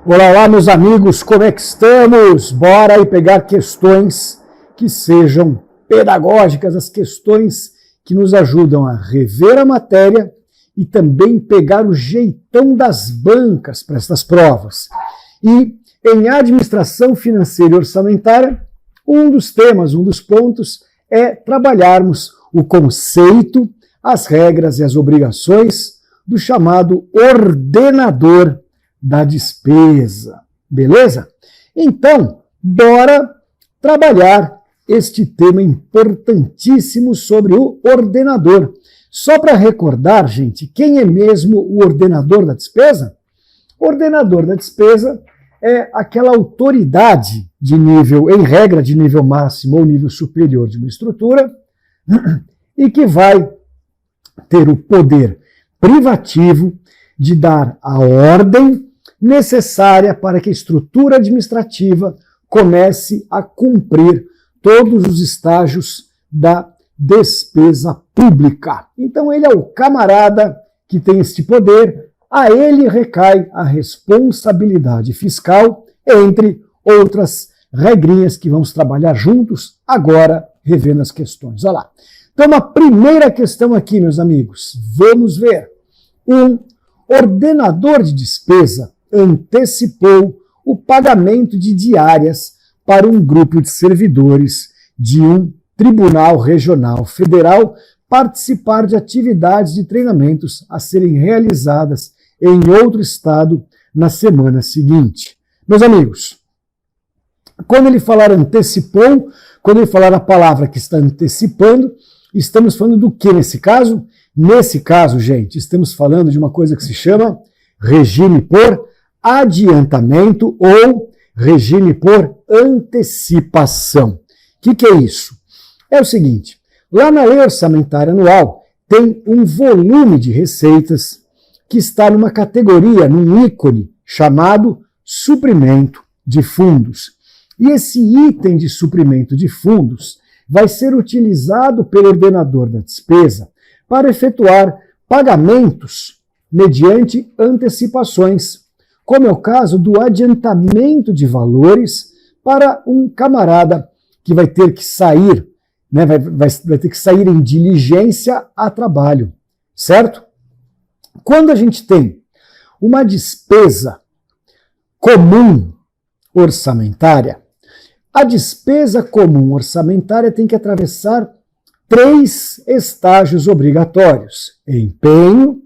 Olá, olá, meus amigos, como é que estamos? Bora aí pegar questões que sejam pedagógicas, as questões que nos ajudam a rever a matéria e também pegar o jeitão das bancas para essas provas. E em administração financeira e orçamentária, um dos temas, um dos pontos é trabalharmos o conceito, as regras e as obrigações do chamado ordenador da despesa, beleza? Então, bora trabalhar este tema importantíssimo sobre o ordenador. Só para recordar, gente, quem é mesmo o ordenador da despesa? O ordenador da despesa é aquela autoridade de nível, em regra, de nível máximo ou nível superior de uma estrutura, e que vai ter o poder privativo de dar a ordem necessária para que a estrutura administrativa comece a cumprir todos os estágios da despesa pública. Então ele é o camarada que tem este poder, a ele recai a responsabilidade fiscal, entre outras regrinhas que vamos trabalhar juntos, agora revendo as questões. Olha lá. Então a primeira questão aqui, meus amigos, vamos ver. Um ordenador de despesa antecipou o pagamento de diárias para um grupo de servidores de um tribunal regional federal participar de atividades de treinamentos a serem realizadas em outro estado na semana seguinte. Meus amigos, quando ele falar antecipou, quando ele falar a palavra que está antecipando, estamos falando do que nesse caso? Nesse caso, gente, estamos falando de uma coisa que se chama regime por adiantamento ou regime por antecipação. O que é isso? É o seguinte, lá na lei orçamentária anual tem um volume de receitas que está numa categoria, num ícone chamado suprimento de fundos. E esse item de suprimento de fundos vai ser utilizado pelo ordenador da despesa para efetuar pagamentos mediante antecipações, como é o caso do adiantamento de valores para um camarada que vai ter que sair, né, vai ter que sair em diligência a trabalho, certo? Quando a gente tem uma despesa comum orçamentária, a despesa comum orçamentária tem que atravessar 3 estágios obrigatórios: empenho,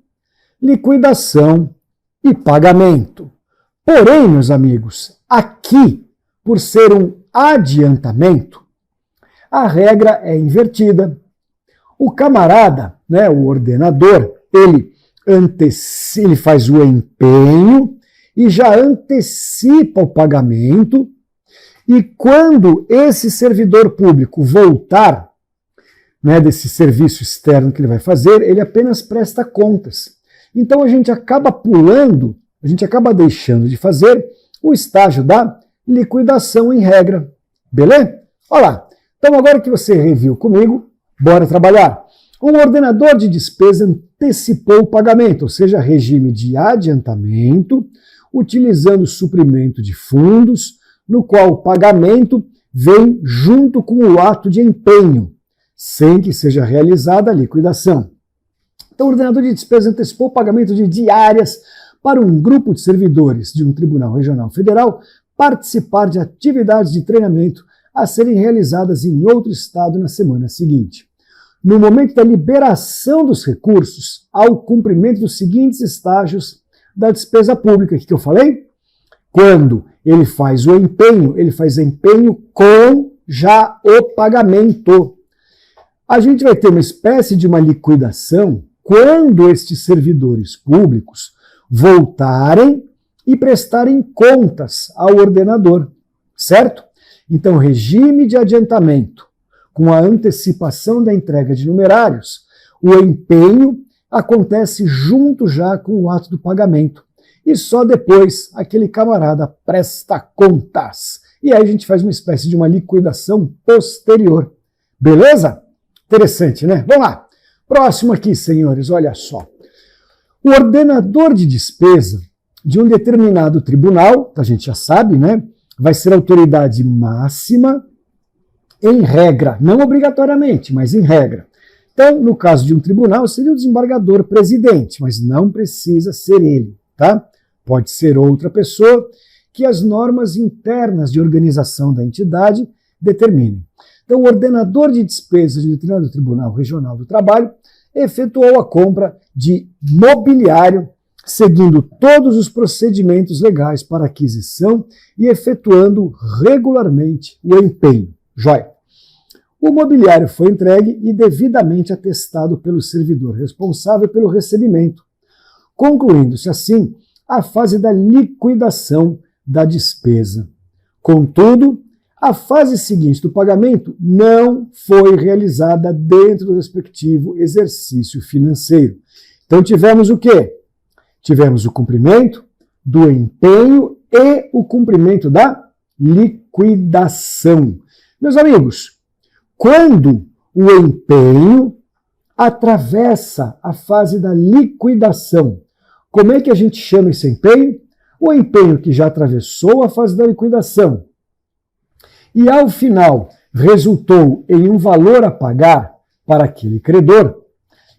liquidação e pagamento. Porém, meus amigos, aqui, por ser um adiantamento, a regra é invertida. O camarada, né, o ordenador, ele faz o empenho e já antecipa o pagamento, e quando esse servidor público voltar, né, desse serviço externo que ele vai fazer, ele apenas presta contas. Então a gente acaba pulando, a gente acaba deixando de fazer o estágio da liquidação em regra. Beleza? Olha lá. Então agora que você reviu comigo, bora trabalhar. Um ordenador de despesa antecipou o pagamento, ou seja, regime de adiantamento, utilizando suprimento de fundos, no qual o pagamento vem junto com o ato de empenho, sem que seja realizada a liquidação. Então, o ordenador de despesa antecipou o pagamento de diárias para um grupo de servidores de um tribunal regional federal participar de atividades de treinamento a serem realizadas em outro estado na semana seguinte. No momento da liberação dos recursos, há o cumprimento dos seguintes estágios da despesa pública. O que eu falei? Quando ele faz o empenho, ele faz empenho com já o pagamento. A gente vai ter uma espécie de uma liquidação quando estes servidores públicos voltarem e prestarem contas ao ordenador, certo? Então, regime de adiantamento, com a antecipação da entrega de numerários, o empenho acontece junto já com o ato do pagamento. E só depois aquele camarada presta contas. E aí a gente faz uma espécie de uma liquidação posterior. Beleza? Interessante, né? Vamos lá. Próximo aqui, senhores, olha só. O ordenador de despesa de um determinado tribunal, a gente já sabe, né? Vai ser autoridade máxima, em regra, não obrigatoriamente, mas em regra. Então, no caso de um tribunal, seria o desembargador presidente, mas não precisa ser ele, tá? Pode ser outra pessoa que as normas internas de organização da entidade determinem. Então, o ordenador de despesas de determinado Tribunal Regional do Trabalho efetuou a compra de mobiliário, seguindo todos os procedimentos legais para aquisição e efetuando regularmente o empenho. Joia. O mobiliário foi entregue e devidamente atestado pelo servidor responsável pelo recebimento, concluindo-se assim a fase da liquidação da despesa. Contudo, a fase seguinte do pagamento não foi realizada dentro do respectivo exercício financeiro. Então tivemos o quê? Tivemos o cumprimento do empenho e o cumprimento da liquidação. Meus amigos, quando o empenho atravessa a fase da liquidação, como é que a gente chama esse empenho? O empenho que já atravessou a fase da liquidação e, ao final, resultou em um valor a pagar para aquele credor.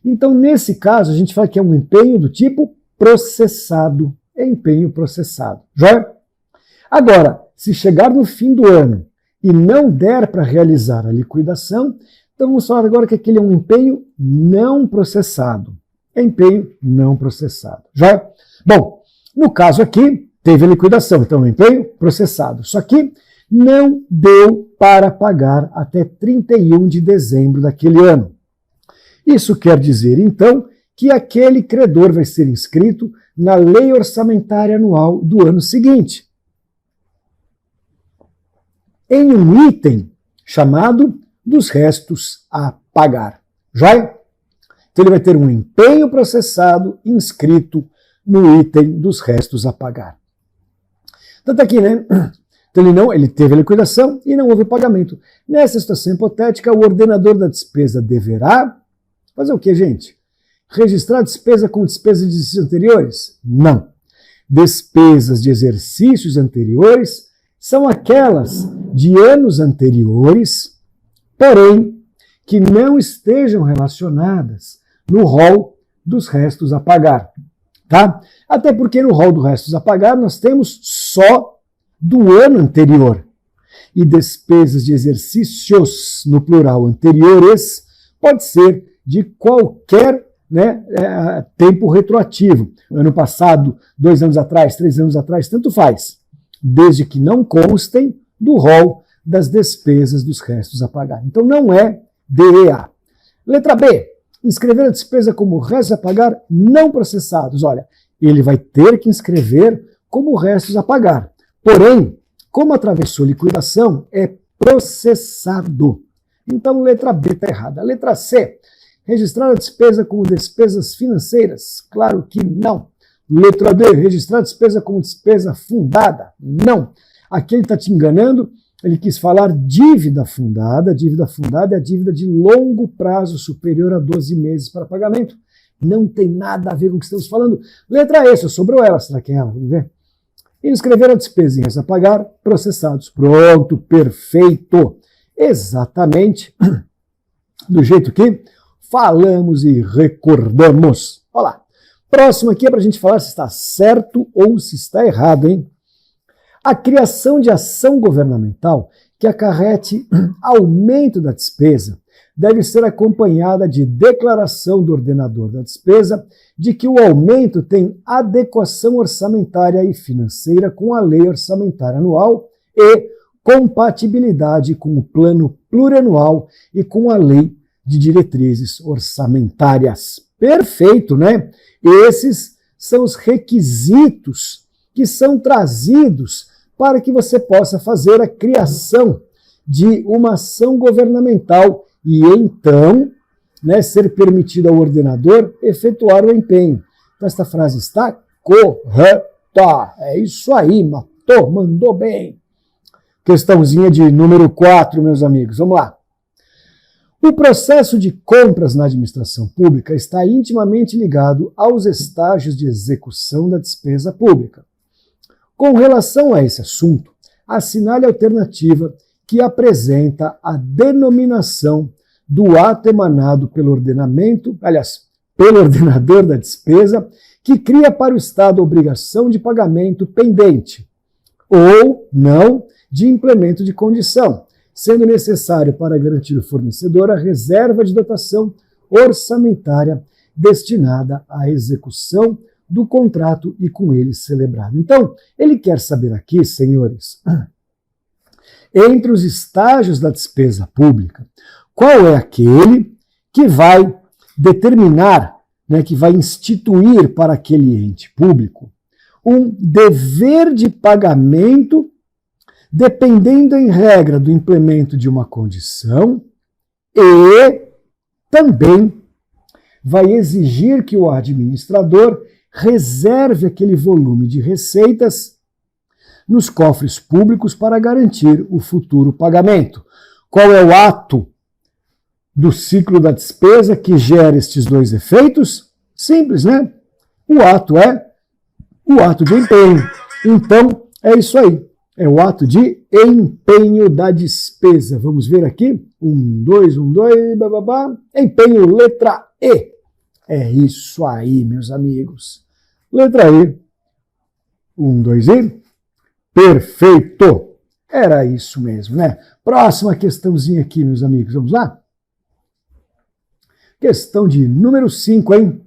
Então, nesse caso, a gente fala que é um empenho do tipo processado. É empenho processado. Joia? Agora, se chegar no fim do ano e não der para realizar a liquidação, então vamos falar agora que aquele é um empenho não processado. É empenho não processado. Joia? Bom, no caso aqui, teve a liquidação, então empenho processado. Só que não deu para pagar até 31 de dezembro daquele ano. Isso quer dizer, então, que aquele credor vai ser inscrito na lei orçamentária anual do ano seguinte, em um item chamado dos restos a pagar. Joia? Então ele vai ter um empenho processado inscrito no item dos restos a pagar. Tanto aqui, né? Então ele teve a liquidação e não houve pagamento. Nessa situação hipotética, o ordenador da despesa deverá fazer o quê, gente? Registrar a despesa com despesas de exercícios anteriores? Não. Despesas de exercícios anteriores são aquelas de anos anteriores, porém, que não estejam relacionadas no rol dos restos a pagar. Tá? Até porque no rol dos restos a pagar nós temos só do ano anterior. E despesas de exercícios, no plural anteriores, pode ser de qualquer tempo retroativo. Ano passado, 2 anos atrás, 3 anos atrás, tanto faz. Desde que não constem do rol das despesas dos restos a pagar. Então não é DEA. Letra B. Inscrever a despesa como restos a pagar não processados. Olha, ele vai ter que inscrever como restos a pagar. Porém, como atravessou liquidação, é processado. Então, letra B está errada. Letra C. Registrar a despesa como despesas financeiras? Claro que não. Letra D. Registrar a despesa como despesa fundada? Não. Aqui ele está te enganando. Ele quis falar dívida fundada. Dívida fundada é a dívida de longo prazo, superior a 12 meses para pagamento. Não tem nada a ver com o que estamos falando. Letra E. Só sobrou ela. Será que é ela? Vamos ver. Inscrever a despesa em restos a pagar, processados. Pronto, perfeito. Exatamente do jeito que falamos e recordamos. Olha lá. Próximo aqui é para a gente falar se está certo ou se está errado, hein? A criação de ação governamental que acarrete aumento da despesa deve ser acompanhada de declaração do ordenador da despesa de que o aumento tem adequação orçamentária e financeira com a lei orçamentária anual e compatibilidade com o plano plurianual e com a lei de diretrizes orçamentárias. Perfeito, né? Esses são os requisitos que são trazidos para que você possa fazer a criação de uma ação governamental e então ser permitido ao ordenador efetuar o empenho. Então esta frase está correta. É isso aí, matou, mandou bem. Questãozinha de número 4, meus amigos. Vamos lá. O processo de compras na administração pública está intimamente ligado aos estágios de execução da despesa pública. Com relação a esse assunto, assinale a alternativa que apresenta a denominação do ato emanado pelo pelo ordenador da despesa, que cria para o Estado a obrigação de pagamento pendente, ou não de implemento de condição, sendo necessário para garantir o fornecedor a reserva de dotação orçamentária destinada à execução do contrato e com ele celebrado. Então, ele quer saber aqui, senhores, entre os estágios da despesa pública, qual é aquele que vai determinar, que vai instituir para aquele ente público um dever de pagamento dependendo em regra do implemento de uma condição e também vai exigir que o administrador reserve aquele volume de receitas nos cofres públicos para garantir o futuro pagamento. Qual é o ato do ciclo da despesa que gera estes dois efeitos? Simples, né? O ato é o ato de empenho. Então, é isso aí. É o ato de empenho da despesa. Vamos ver aqui. 1, 2, bababá. Empenho, letra E. É isso aí, meus amigos. Letra E. 1, 2 e. Perfeito. Era isso mesmo, né? Próxima questãozinha aqui, meus amigos. Vamos lá? Questão de número 5, hein?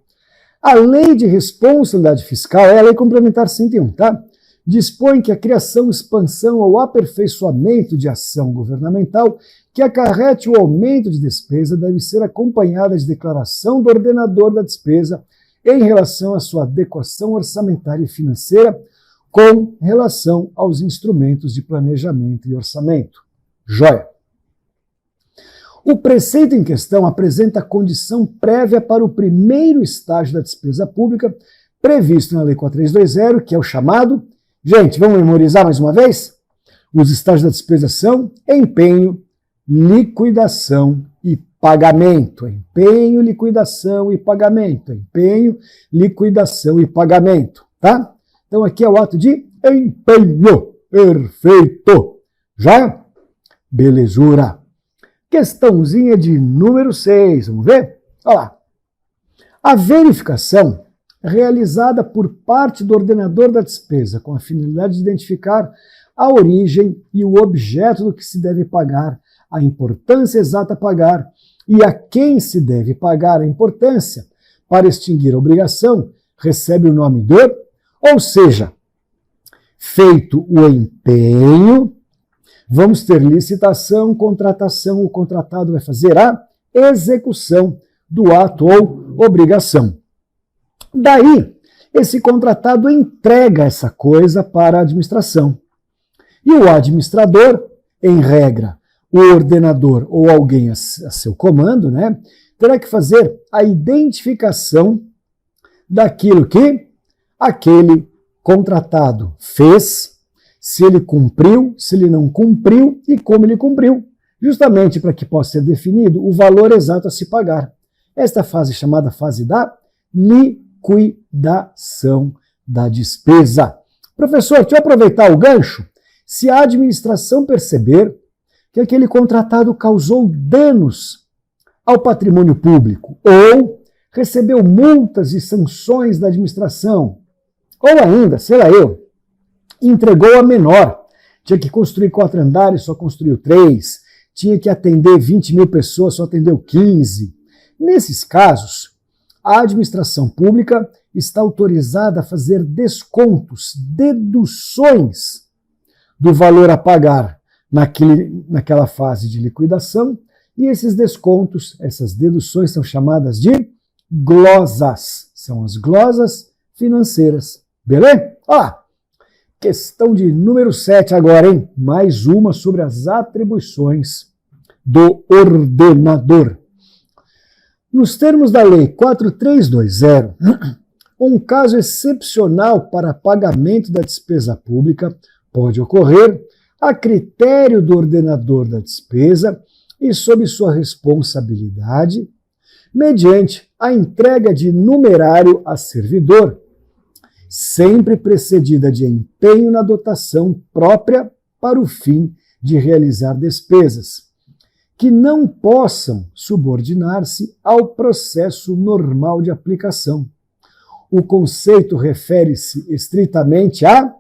A Lei de Responsabilidade Fiscal é a Lei Complementar 101, tá? Dispõe que a criação, expansão ou aperfeiçoamento de ação governamental que acarrete o aumento de despesa deve ser acompanhada de declaração do ordenador da despesa em relação à sua adequação orçamentária e financeira com relação aos instrumentos de planejamento e orçamento. Joia! O preceito em questão apresenta a condição prévia para o primeiro estágio da despesa pública previsto na Lei 4320, que é o chamado... Gente, vamos memorizar mais uma vez? Os estágios da despesa são empenho, liquidação e pagamento. Empenho, liquidação e pagamento. Empenho, liquidação e pagamento. Tá? Então aqui é o ato de empenho. Perfeito. Já? Belezura. Questãozinha de número 6. Vamos ver? Olha lá. A verificação realizada por parte do ordenador da despesa, com a finalidade de identificar a origem e o objeto do que se deve pagar, a importância exata a pagar e a quem se deve pagar a importância para extinguir a obrigação, recebe o nome de, ou seja, feito o empenho, vamos ter licitação, contratação, o contratado vai fazer a execução do ato ou obrigação. Daí, esse contratado entrega essa coisa para a administração. E o administrador, em regra, o ordenador ou alguém a seu comando, terá que fazer a identificação daquilo que aquele contratado fez, se ele cumpriu, se ele não cumpriu e como ele cumpriu, justamente para que possa ser definido o valor exato a se pagar. Esta fase é chamada fase da liquidação da despesa. Professor, deixa eu aproveitar o gancho. Se a administração perceber que aquele contratado causou danos ao patrimônio público ou recebeu multas e sanções da administração, ou ainda, sei lá eu, entregou a menor, tinha que construir 4 andares, só construiu 3, tinha que atender 20 mil pessoas, só atendeu 15. Nesses casos, a administração pública está autorizada a fazer descontos, deduções do valor a pagar naquela fase de liquidação, e esses descontos, essas deduções são chamadas de glosas. São as glosas financeiras. Beleza? Ó, questão de número 7 agora, hein? Mais uma sobre as atribuições do ordenador. Nos termos da Lei 4320, um caso excepcional para pagamento da despesa pública pode ocorrer a critério do ordenador da despesa e sob sua responsabilidade, mediante a entrega de numerário a servidor, sempre precedida de empenho na dotação própria para o fim de realizar despesas, que não possam subordinar-se ao processo normal de aplicação. O conceito refere-se estritamente a... O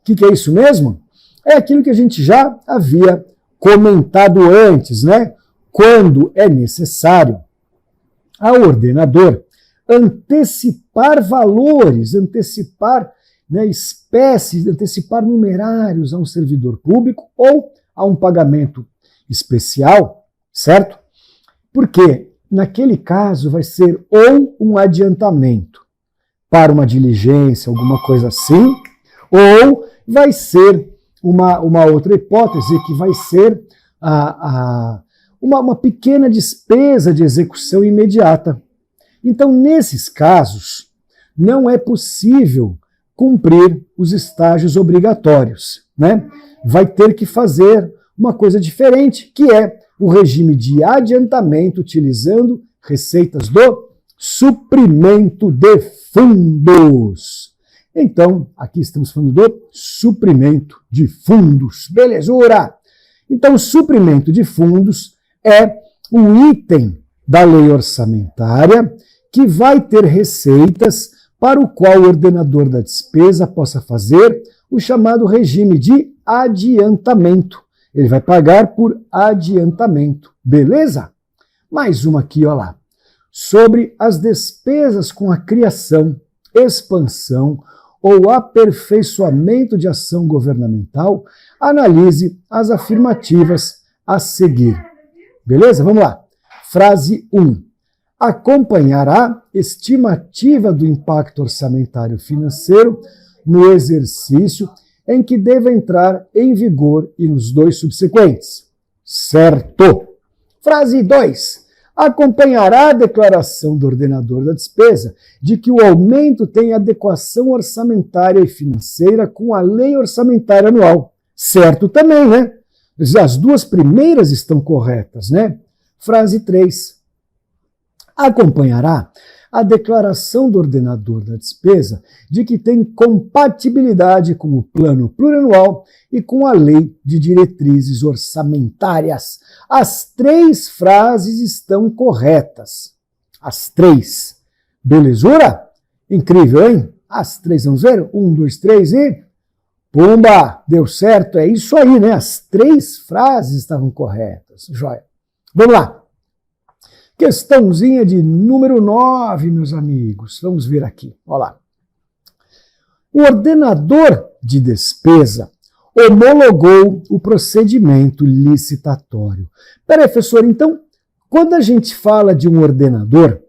que é isso mesmo? É aquilo que a gente já havia comentado antes, né? Quando é necessário ao ordenador antecipar valores, antecipar, né, espécies, antecipar numerários a um servidor público ou a um pagamento especial, certo? Porque naquele caso vai ser ou um adiantamento para uma diligência, alguma coisa assim, ou vai ser uma outra hipótese que vai ser uma pequena despesa de execução imediata. Então, nesses casos, não é possível cumprir os estágios obrigatórios, né? Vai ter que fazer uma coisa diferente, que é o regime de adiantamento utilizando receitas do suprimento de fundos. Então, aqui estamos falando do suprimento de fundos. Belezura! Então, o suprimento de fundos é um item da lei orçamentária que vai ter receitas para o qual o ordenador da despesa possa fazer o chamado regime de adiantamento. Ele vai pagar por adiantamento. Beleza? Mais uma aqui, ó lá. Sobre as despesas com a criação, expansão ou aperfeiçoamento de ação governamental, analise as afirmativas a seguir. Beleza? Vamos lá. Frase 1. Acompanhará estimativa do impacto orçamentário financeiro no exercício em que deve entrar em vigor e nos dois subsequentes. Certo. Frase 2. Acompanhará a declaração do ordenador da despesa de que o aumento tem adequação orçamentária e financeira com a lei orçamentária anual. Certo também, né? As duas primeiras estão corretas, né? Frase 3. Acompanhará a declaração do ordenador da despesa de que tem compatibilidade com o plano plurianual e com a lei de diretrizes orçamentárias. As 3 frases estão corretas. As 3. Belezura? Incrível, hein? As 3, vamos ver? 1, 2, 3 e... Pumba! Deu certo, é isso aí, né? As 3 frases estavam corretas. Joia. Vamos lá. Questãozinha de número 9, meus amigos. Vamos ver aqui. Olha lá. O ordenador de despesa homologou o procedimento licitatório. Peraí, professor, então, quando a gente fala de um ordenador,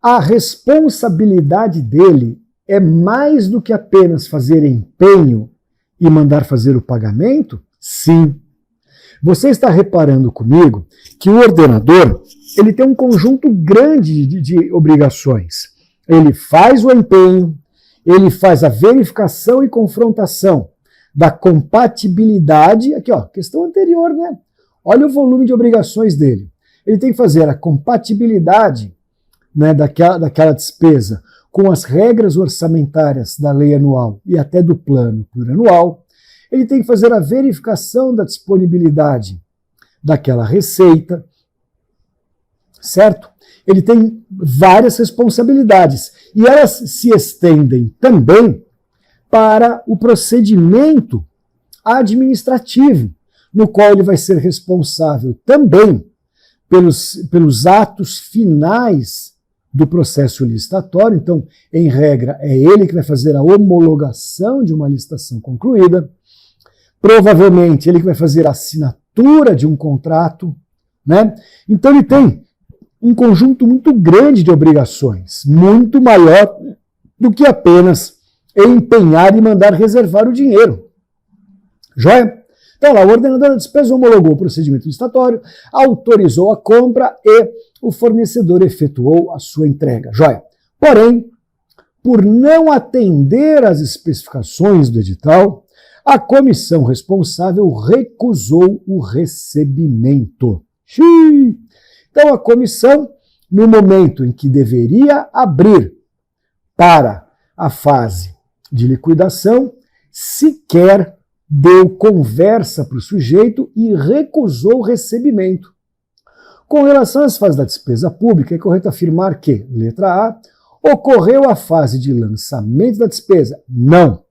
a responsabilidade dele é mais do que apenas fazer empenho e mandar fazer o pagamento? Sim. Você está reparando comigo que o ordenador ele tem um conjunto grande de obrigações. Ele faz o empenho, ele faz a verificação e confrontação da compatibilidade. Aqui, ó, questão anterior, né? Olha o volume de obrigações dele. Ele tem que fazer a compatibilidade, né, daquela despesa com as regras orçamentárias da lei anual e até do plano plurianual. Ele tem que fazer a verificação da disponibilidade daquela receita, certo? Ele tem várias responsabilidades e elas se estendem também para o procedimento administrativo, no qual ele vai ser responsável também pelos atos finais do processo licitatório. Então, em regra, é ele que vai fazer a homologação de uma licitação concluída. Provavelmente, ele que vai fazer a assinatura de um contrato, né? Então, ele tem um conjunto muito grande de obrigações, muito maior do que apenas empenhar e mandar reservar o dinheiro. Joia? Então, lá, o ordenador da despesa homologou o procedimento licitatório, autorizou a compra e o fornecedor efetuou a sua entrega. Joia? Porém, por não atender às especificações do edital, a comissão responsável recusou o recebimento. Xiii. Então a comissão, no momento em que deveria abrir para a fase de liquidação, sequer deu conversa para o sujeito e recusou o recebimento. Com relação às fases da despesa pública, é correto afirmar que, letra A, ocorreu a fase de lançamento da despesa. Não.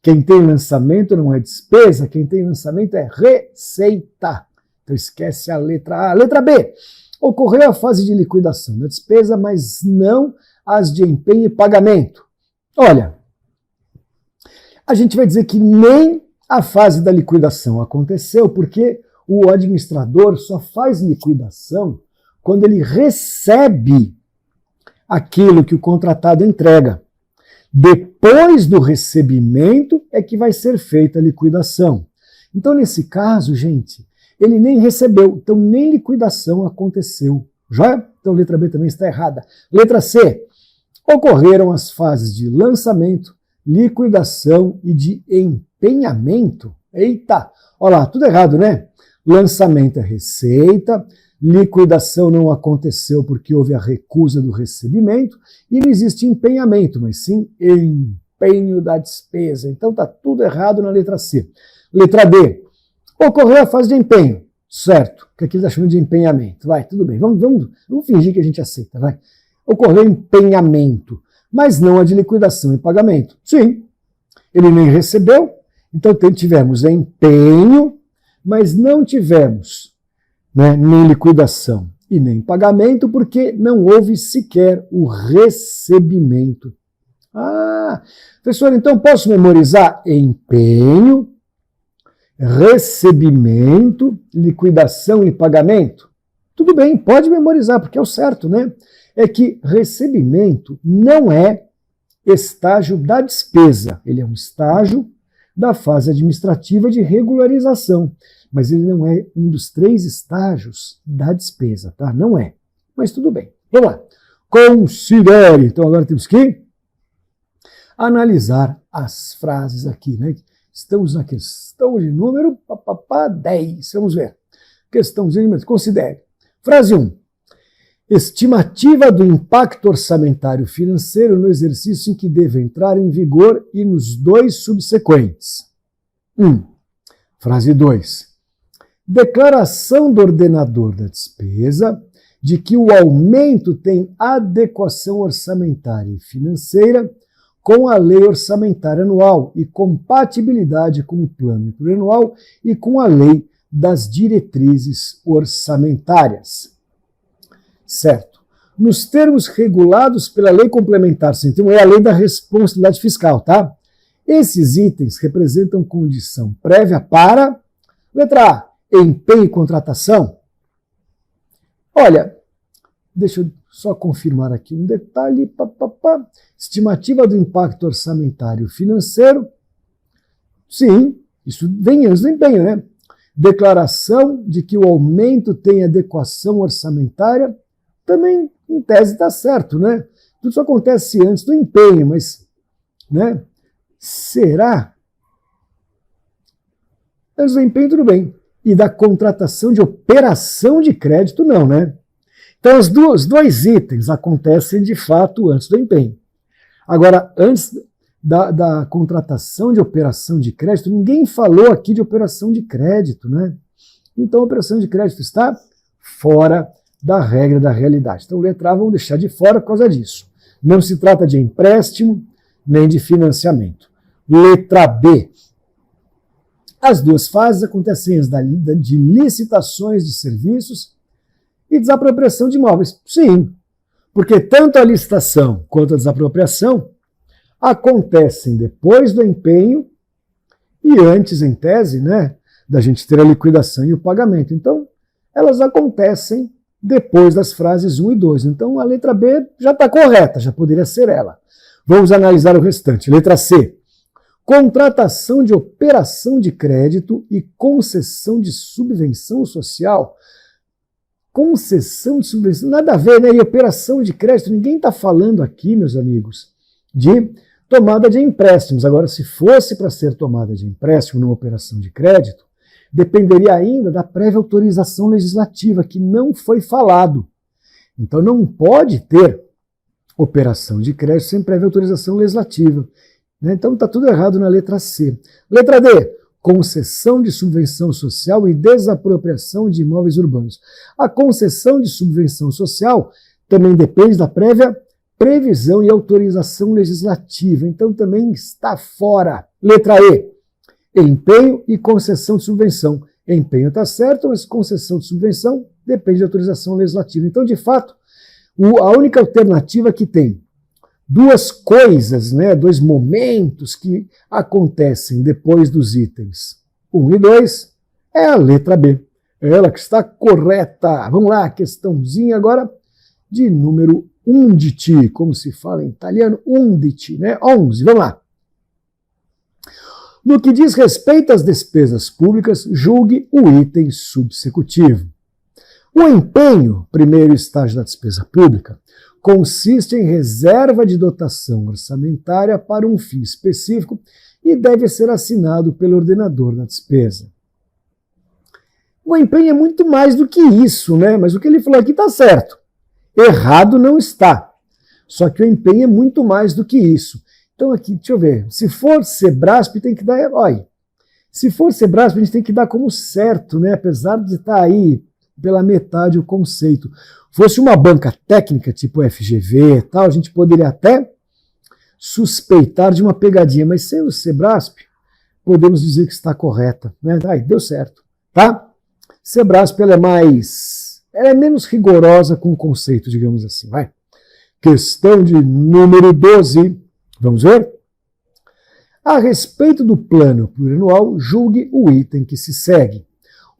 Quem tem lançamento não é despesa, quem tem lançamento é receita. Então esquece a letra A. Letra B. Ocorreu a fase de liquidação da despesa, mas não as de empenho e pagamento. Olha, a gente vai dizer que nem a fase da liquidação aconteceu, porque o administrador só faz liquidação quando ele recebe aquilo que o contratado entrega. Depois do recebimento é que vai ser feita a liquidação. Então, nesse caso, gente, ele nem recebeu, então nem liquidação aconteceu. Já? Então, letra B também está errada. Letra C. Ocorreram as fases de lançamento, liquidação e de empenhamento. Eita! Olha lá, tudo errado, né? Lançamento é receita, liquidação não aconteceu porque houve a recusa do recebimento e não existe empenhamento, mas sim empenho da despesa. Então está tudo errado na letra C. Letra D. Ocorreu a fase de empenho. Certo, que aqui está chamando de empenhamento. Vai, tudo bem, vamos fingir que a gente aceita, vai. Ocorreu empenhamento, mas não a de liquidação e pagamento. Sim, ele nem recebeu, então tivemos empenho, mas não tivemos, né, nem liquidação e nem pagamento, porque não houve sequer o recebimento. Ah, professor, então posso memorizar empenho, recebimento, liquidação e pagamento? Tudo bem, pode memorizar, porque é o certo, né? É que recebimento não é estágio da despesa, ele é um estágio da fase administrativa de regularização, mas ele não é um dos 3 estágios da despesa, tá? Não é, mas tudo bem. Vamos lá. Considere. Então agora temos que analisar as frases aqui, né? Estamos na questão de número 10. Vamos ver. Questãozinha de número. Considere. Frase 1. Estimativa do impacto orçamentário financeiro no exercício em que deve entrar em vigor e nos 2 subsequentes. 1. Frase 2. Declaração do ordenador da despesa de que o aumento tem adequação orçamentária e financeira com a lei orçamentária anual e compatibilidade com o plano plurianual e com a lei das diretrizes orçamentárias. Certo. Nos termos regulados pela Lei Complementar 101, é a Lei da Responsabilidade Fiscal, tá? Esses itens representam condição prévia para, letra A, empenho e contratação. Olha, deixa eu só confirmar aqui um detalhe. Estimativa do impacto orçamentário financeiro. Sim, isso vem antes do empenho, né? Declaração de que o aumento tem adequação orçamentária. Também, em tese, está certo, né? Tudo isso acontece antes do empenho, mas, né? Será? Antes do empenho, tudo bem. E da contratação de operação de crédito, não, né? Então, os 2 itens acontecem, de fato, antes do empenho. Agora, antes da contratação de operação de crédito, ninguém falou aqui de operação de crédito, né? Então, a operação de crédito está fora da regra da realidade. Então, letra A vamos deixar de fora por causa disso. Não se trata de empréstimo, nem de financiamento. Letra B. As 2 fases acontecem antes de licitações de serviços e desapropriação de imóveis. Sim, porque tanto a licitação quanto a desapropriação acontecem depois do empenho e antes, em tese, né, da gente ter a liquidação e o pagamento. Então, elas acontecem depois das frases 1 e 2. Então, a letra B já está correta, já poderia ser ela. Vamos analisar o restante. Letra C. Contratação de operação de crédito e concessão de subvenção social. Concessão de subvenção, nada a ver, né? E operação de crédito, ninguém está falando aqui, meus amigos, de tomada de empréstimos. Agora, se fosse para ser tomada de empréstimo numa operação de crédito, dependeria ainda da prévia autorização legislativa, que não foi falado. Então não pode ter operação de crédito sem prévia autorização legislativa. Então está tudo errado na letra C. Letra D, concessão de subvenção social e desapropriação de imóveis urbanos. A concessão de subvenção social também depende da prévia previsão e autorização legislativa, então também está fora. Letra E, empenho e concessão de subvenção. Empenho está certo, mas concessão de subvenção depende de autorização legislativa. Então, de fato, a única alternativa que tem duas coisas, dois momentos que acontecem depois dos itens 1 e 2 é a letra B. Ela que está correta. Vamos lá, questãozinha agora de número 11, como se fala em italiano, 11, 11, vamos lá. No que diz respeito às despesas públicas, julgue o item subsecutivo. O empenho, primeiro estágio da despesa pública, consiste em reserva de dotação orçamentária para um fim específico e deve ser assinado pelo ordenador da despesa. O empenho é muito mais do que isso, mas o que ele falou aqui está certo. Errado não está. Só que o empenho é muito mais do que isso. Então aqui, deixa eu ver, se for Sebrasp tem que dar, olha, se for Sebrasp a gente tem que dar como certo, apesar de estar aí pela metade o conceito. Fosse uma banca técnica, tipo FGV e tal, a gente poderia até suspeitar de uma pegadinha, mas sendo Sebrasp, podemos dizer que está correta. Aí, deu certo, tá? Sebrasp, ela é menos rigorosa com o conceito, digamos assim, vai. Questão de número 12, vamos ver? A respeito do plano plurianual, julgue o item que se segue.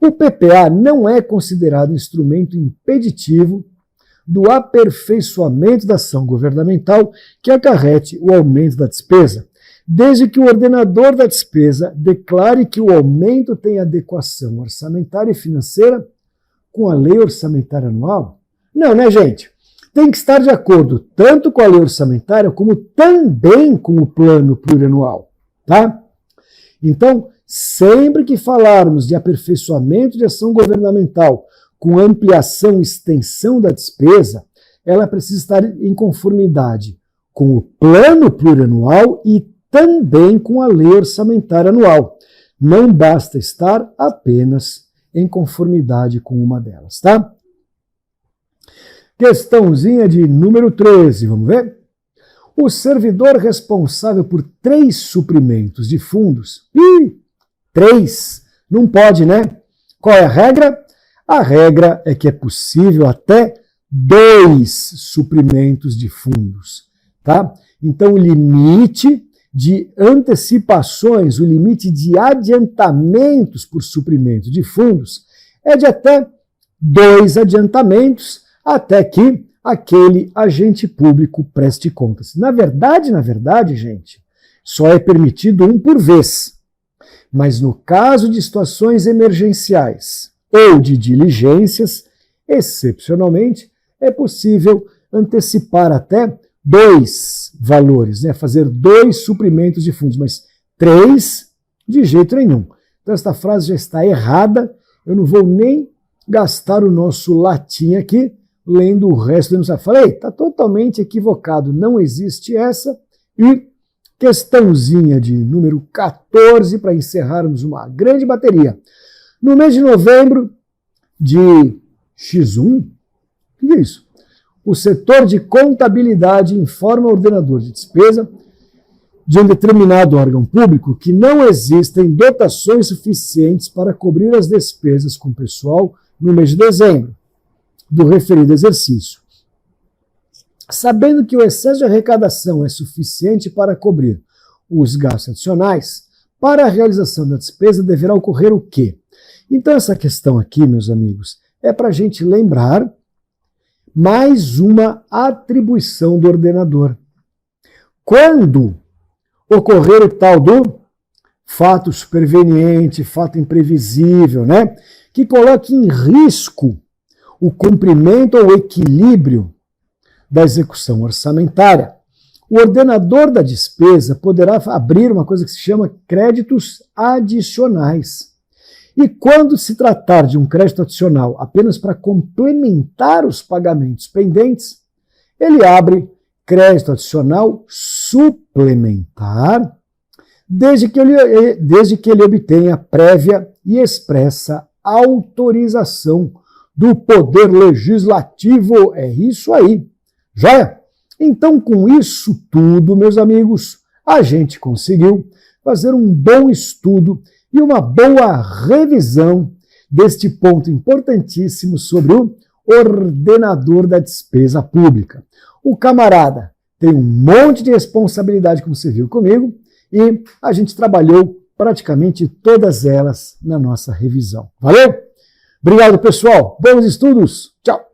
O PPA não é considerado instrumento impeditivo do aperfeiçoamento da ação governamental que acarrete o aumento da despesa, desde que o ordenador da despesa declare que o aumento tem adequação orçamentária e financeira com a lei orçamentária anual? Não, gente? Tem que estar de acordo tanto com a lei orçamentária como também com o plano plurianual, tá? Então, sempre que falarmos de aperfeiçoamento de ação governamental com ampliação e extensão da despesa, ela precisa estar em conformidade com o plano plurianual e também com a lei orçamentária anual. Não basta estar apenas em conformidade com uma delas, tá? Questãozinha de número 13, vamos ver? O servidor responsável por 3 suprimentos de fundos. 3? Não pode, Qual é a regra? A regra é que é possível até 2 suprimentos de fundos, tá? Então, o limite de antecipações, o limite de adiantamentos por suprimento de fundos é de até 2 adiantamentos, até que aquele agente público preste contas. Na verdade, gente, só é permitido um por vez. Mas no caso de situações emergenciais ou de diligências, excepcionalmente, é possível antecipar até 2 valores, fazer 2 suprimentos de fundos, mas 3 de jeito nenhum. Então esta frase já está errada, eu não vou nem gastar o nosso latim aqui, lendo o resto, falei, está totalmente equivocado, não existe essa. E questãozinha de número 14, para encerrarmos uma grande bateria. No mês de novembro de X1, o que é isso? O setor de contabilidade informa ao ordenador de despesa de um determinado órgão público que não existem dotações suficientes para cobrir as despesas com pessoal no mês de dezembro do referido exercício. Sabendo que o excesso de arrecadação é suficiente para cobrir os gastos adicionais, para a realização da despesa deverá ocorrer o quê? Então essa questão aqui, meus amigos, é para a gente lembrar mais uma atribuição do ordenador. Quando ocorrer o tal do fato superveniente, fato imprevisível, que coloque em risco o cumprimento ou equilíbrio da execução orçamentária, o ordenador da despesa poderá abrir uma coisa que se chama créditos adicionais. E quando se tratar de um crédito adicional apenas para complementar os pagamentos pendentes, ele abre crédito adicional suplementar, desde que ele obtenha prévia e expressa autorização do Poder Legislativo. É isso aí. Joia? Então, com isso tudo, meus amigos, a gente conseguiu fazer um bom estudo e uma boa revisão deste ponto importantíssimo sobre o ordenador da despesa pública. O camarada tem um monte de responsabilidade, como você viu comigo, e a gente trabalhou praticamente todas elas na nossa revisão. Valeu? Obrigado, pessoal. Bons estudos. Tchau.